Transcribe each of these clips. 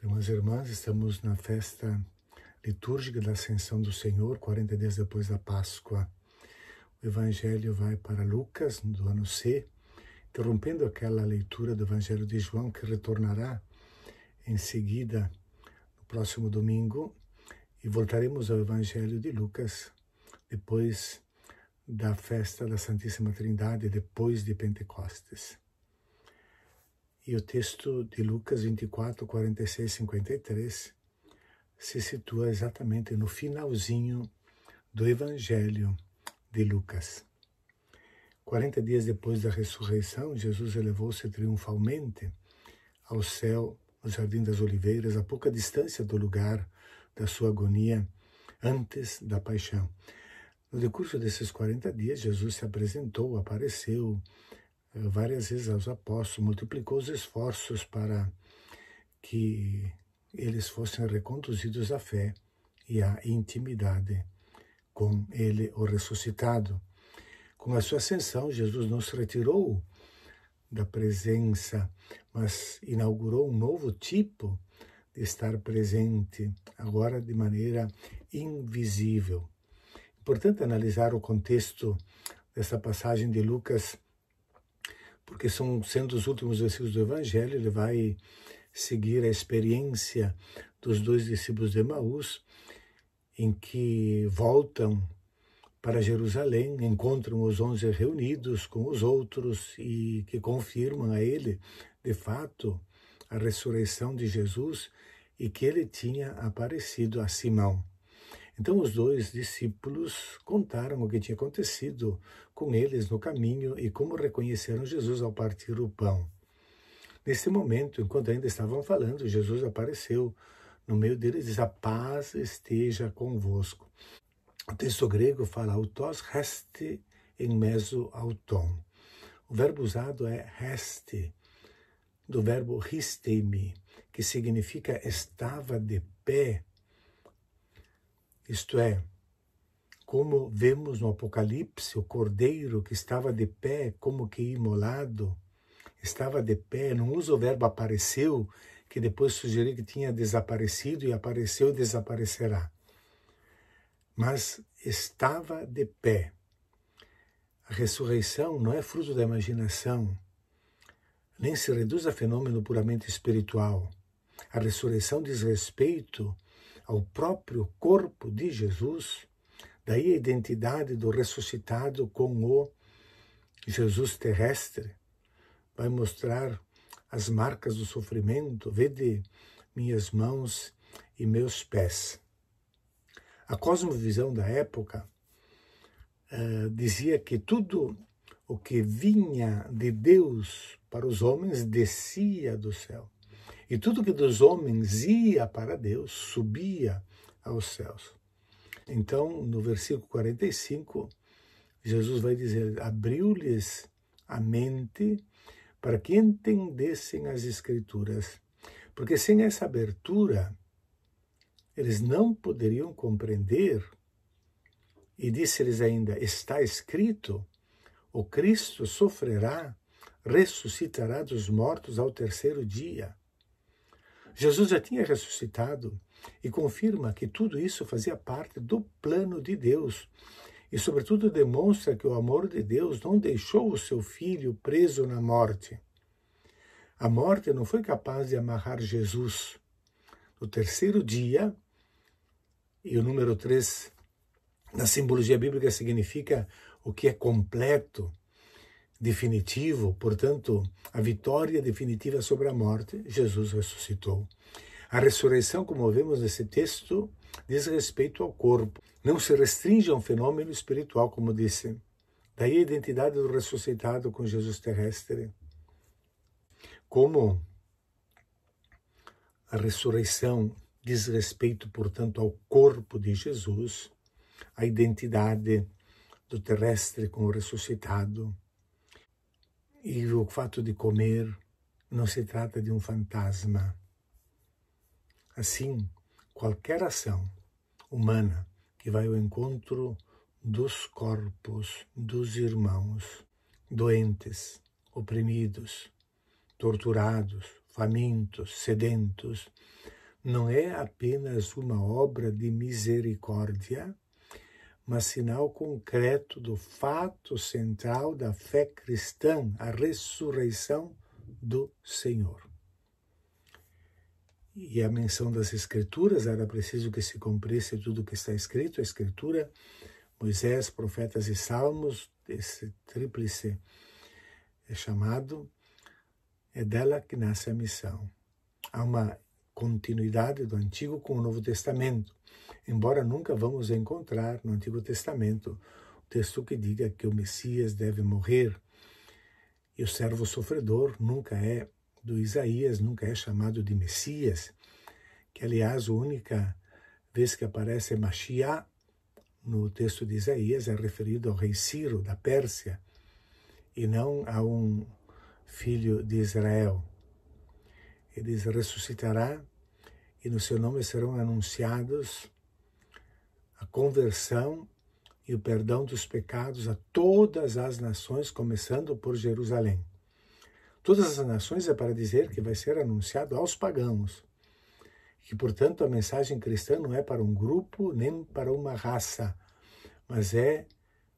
Irmãos e irmãs, estamos na festa litúrgica da Ascensão do Senhor, 40 dias depois da Páscoa. O Evangelho vai para Lucas, do ano C, interrompendo aquela leitura do Evangelho de João, que retornará em seguida, no próximo domingo, e voltaremos ao Evangelho de Lucas, depois da festa da Santíssima Trindade, depois de Pentecostes. E o texto de Lucas 24, 46, 53 se situa exatamente no finalzinho do Evangelho de Lucas. 40 dias depois da ressurreição, Jesus elevou-se triunfalmente ao céu, no Jardim das Oliveiras, a pouca distância do lugar da sua agonia, antes da paixão. No decurso desses 40 dias, Jesus se apresentou, apareceu várias vezes aos apóstolos, multiplicou os esforços para que eles fossem reconduzidos à fé e à intimidade com ele, o ressuscitado. Com a sua ascensão, Jesus não se retirou da presença, mas inaugurou um novo tipo de estar presente, agora de maneira invisível. Importante analisar o contexto dessa passagem de Lucas, porque sendo os últimos versículos do Evangelho, ele vai seguir a experiência dos dois discípulos de Emaús, em que voltam para Jerusalém, encontram os 11 reunidos com os outros e que confirmam a ele, de fato, a ressurreição de Jesus e que ele tinha aparecido a Simão. Então os dois discípulos contaram o que tinha acontecido com eles no caminho e como reconheceram Jesus ao partir o pão. Nesse momento, enquanto ainda estavam falando, Jesus apareceu no meio deles e diz: a paz esteja convosco. O texto grego fala autos reste em meso auton. O verbo usado é reste, do verbo ristemi, que significa estava de pé. Isto é, como vemos no Apocalipse, o cordeiro que estava de pé, como que imolado, estava de pé, não usa o verbo apareceu, que depois sugeriu que tinha desaparecido e apareceu e desaparecerá. Mas estava de pé. A ressurreição não é fruto da imaginação, nem se reduz a fenômeno puramente espiritual. A ressurreição diz respeito ao próprio corpo de Jesus, daí a identidade do ressuscitado com o Jesus terrestre. Vai mostrar as marcas do sofrimento, vede minhas mãos e meus pés. A cosmovisão da época dizia que tudo o que vinha de Deus para os homens descia do céu. E tudo que dos homens ia para Deus subia aos céus. Então, no versículo 45, Jesus vai dizer: abriu-lhes a mente para que entendessem as Escrituras. Porque sem essa abertura, eles não poderiam compreender. E disse-lhes ainda: está escrito, o Cristo sofrerá, ressuscitará dos mortos ao terceiro dia. Jesus já tinha ressuscitado e confirma que tudo isso fazia parte do plano de Deus. E, sobretudo, demonstra que o amor de Deus não deixou o seu filho preso na morte. A morte não foi capaz de amarrar Jesus. No terceiro dia, e o número 3 na simbologia bíblica significa o que é completo, definitivo, portanto, a vitória definitiva sobre a morte, Jesus ressuscitou. A ressurreição, como vemos nesse texto, diz respeito ao corpo. Não se restringe a um fenômeno espiritual, como disse. Daí a identidade do ressuscitado com Jesus terrestre. Como a ressurreição diz respeito, portanto, ao corpo de Jesus, a identidade do terrestre com o ressuscitado. E o fato de comer não se trata de um fantasma. Assim, qualquer ação humana que vai ao encontro dos corpos dos irmãos, doentes, oprimidos, torturados, famintos, sedentos, não é apenas uma obra de misericórdia, mas sinal concreto do fato central da fé cristã, a ressurreição do Senhor. E a menção das Escrituras, era preciso que se cumprisse tudo o que está escrito. A Escritura, Moisés, profetas e salmos, esse tríplice chamado, é dela que nasce a missão. Há uma continuidade do Antigo com o Novo Testamento, embora nunca vamos encontrar no Antigo Testamento o texto que diga que o Messias deve morrer. E o servo sofredor nunca é do Isaías, nunca é chamado de Messias, que aliás a única vez que aparece Mashiach no texto de Isaías é referido ao rei Ciro da Pérsia e não a um filho de Israel. Ele ressuscitará e no seu nome serão anunciados a conversão e o perdão dos pecados a todas as nações, começando por Jerusalém. Todas as nações é para dizer que vai ser anunciado aos pagãos. Que, portanto, a mensagem cristã não é para um grupo nem para uma raça, mas é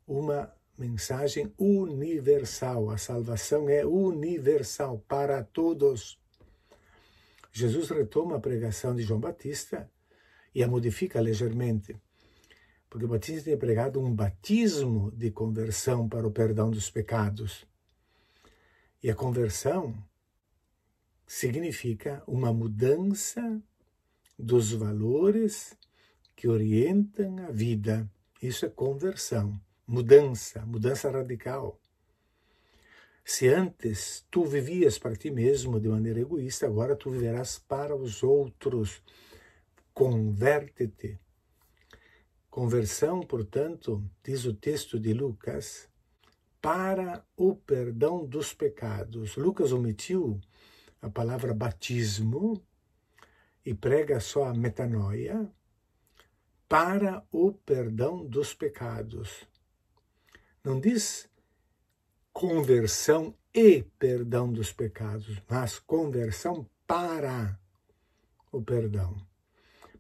uma mensagem universal. A salvação é universal para todos. Jesus retoma a pregação de João Batista e a modifica ligeiramente, porque o Batista tem pregado um batismo de conversão para o perdão dos pecados. E a conversão significa uma mudança dos valores que orientam a vida. Isso é conversão, mudança radical. Se antes tu vivias para ti mesmo de maneira egoísta, agora tu viverás para os outros. Converte-te. Conversão, portanto, diz o texto de Lucas, para o perdão dos pecados. Lucas omitiu a palavra batismo e prega só a metanoia, para o perdão dos pecados. Não diz conversão e perdão dos pecados, mas conversão para o perdão.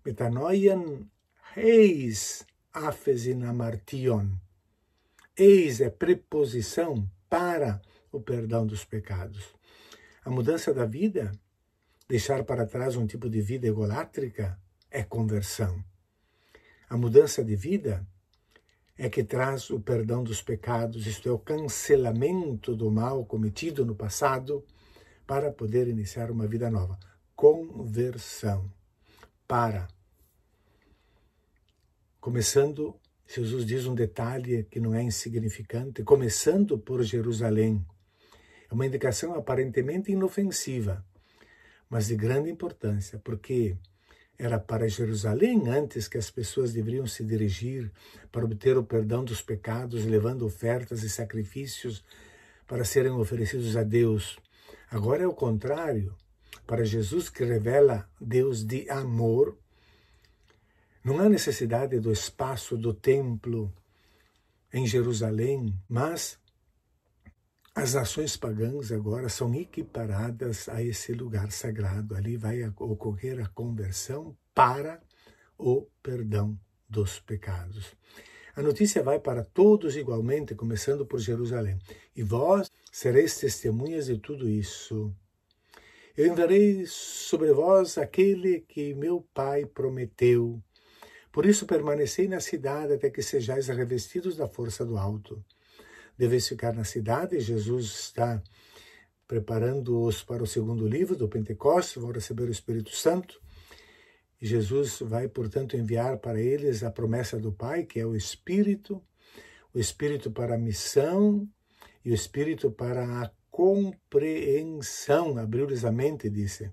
Metanoian eis aphesin amartion. Eis é preposição para o perdão dos pecados. A mudança da vida, deixar para trás um tipo de vida egolátrica, é conversão. A mudança de vida é que traz o perdão dos pecados, isto é, o cancelamento do mal cometido no passado, para poder iniciar uma vida nova. Conversão. Começando, Jesus diz um detalhe que não é insignificante, começando por Jerusalém. É uma indicação aparentemente inofensiva, mas de grande importância, porque era para Jerusalém antes que as pessoas deveriam se dirigir para obter o perdão dos pecados, levando ofertas e sacrifícios para serem oferecidos a Deus. Agora é o contrário. Para Jesus, que revela Deus de amor, não há necessidade do espaço do templo em Jerusalém, mas as nações pagãs agora são equiparadas a esse lugar sagrado. Ali vai ocorrer a conversão para o perdão dos pecados. A notícia vai para todos igualmente, começando por Jerusalém. E vós sereis testemunhas de tudo isso. Eu enviarei sobre vós aquele que meu Pai prometeu. Por isso permanecei na cidade até que sejais revestidos da força do alto. Deveis ficar na cidade. Jesus está preparando-os para o segundo livro do Pentecostes, vão receber o Espírito Santo. E Jesus vai, portanto, enviar para eles a promessa do Pai, que é o Espírito para a missão e o Espírito para a compreensão. Abriu-lhes a mente, disse.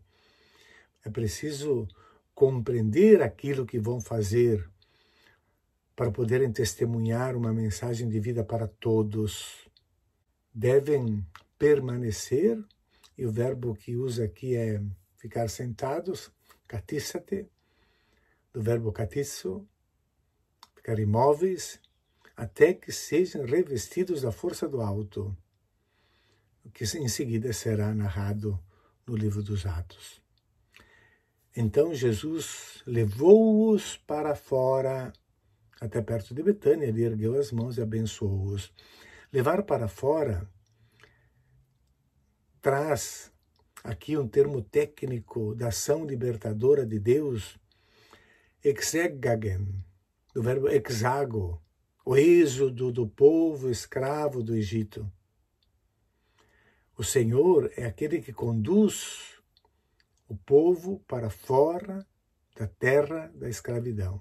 É preciso compreender aquilo que vão fazer para poderem testemunhar uma mensagem de vida para todos. Devem permanecer, e o verbo que usa aqui é ficar sentados, katissate, do verbo katisso, ficar imóveis, até que sejam revestidos da força do alto, o que em seguida será narrado no livro dos Atos. Então Jesus levou-os para fora, até perto de Betânia, ele ergueu as mãos e abençoou-os. Levar para fora traz aqui um termo técnico da ação libertadora de Deus, exegagen, do verbo exago, o êxodo do povo escravo do Egito. O Senhor é aquele que conduz o povo para fora da terra da escravidão.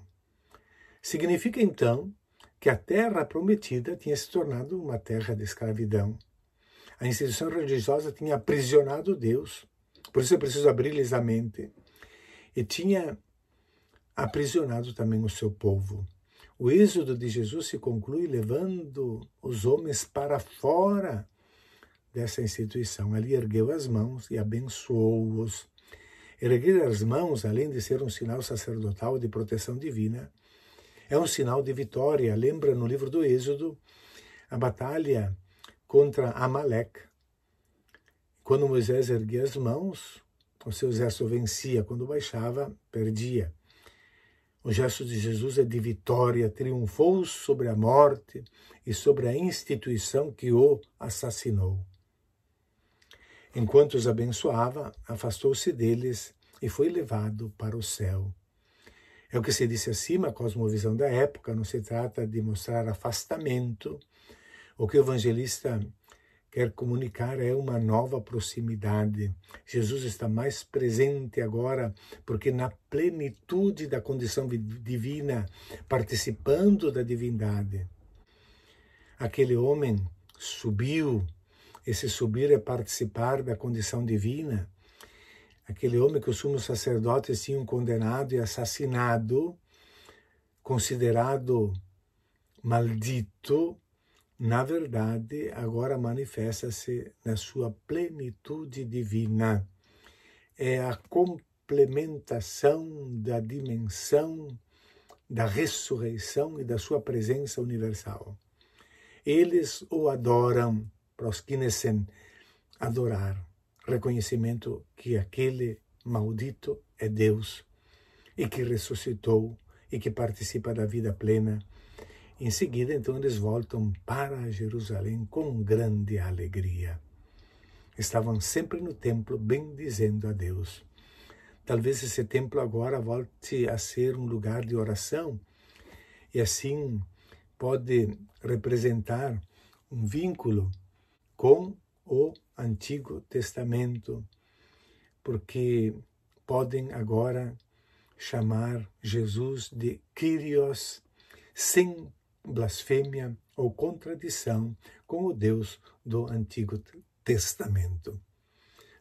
Significa, então, que a terra prometida tinha se tornado uma terra de escravidão. A instituição religiosa tinha aprisionado Deus, por isso é preciso abrir-lhes a mente, e tinha aprisionado também o seu povo. O êxodo de Jesus se conclui levando os homens para fora dessa instituição. Ali ergueu as mãos e abençoou-os. Erguer as mãos, além de ser um sinal sacerdotal de proteção divina, é um sinal de vitória. Lembra no livro do Êxodo a batalha contra Amaleque. Quando Moisés erguia as mãos, o seu exército vencia. Quando baixava, perdia. O gesto de Jesus é de vitória, triunfou sobre a morte e sobre a instituição que o assassinou. Enquanto os abençoava, afastou-se deles e foi levado para o céu. É o que se disse acima, a cosmovisão da época, não se trata de mostrar afastamento. O que o evangelista quer comunicar é uma nova proximidade. Jesus está mais presente agora, porque na plenitude da condição divina, participando da divindade. Aquele homem subiu. Esse subir é participar da condição divina. Aquele homem que os sumos sacerdotes tinham condenado e assassinado, considerado maldito, na verdade, agora manifesta-se na sua plenitude divina. É a complementação da dimensão da ressurreição e da sua presença universal. Eles o adoram, proskinesen, adorar, reconhecimento que aquele maldito é Deus e que ressuscitou e que participa da vida plena. Em seguida, então, eles voltam para Jerusalém com grande alegria. Estavam sempre no templo bendizendo a Deus. Talvez esse templo agora volte a ser um lugar de oração e assim pode representar um vínculo com o Antigo Testamento, porque podem agora chamar Jesus de Kyrios, sem blasfêmia ou contradição com o Deus do Antigo Testamento.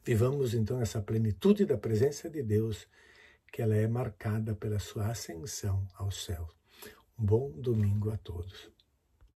Vivamos então essa plenitude da presença de Deus, que ela é marcada pela sua ascensão ao céu. Um bom domingo a todos.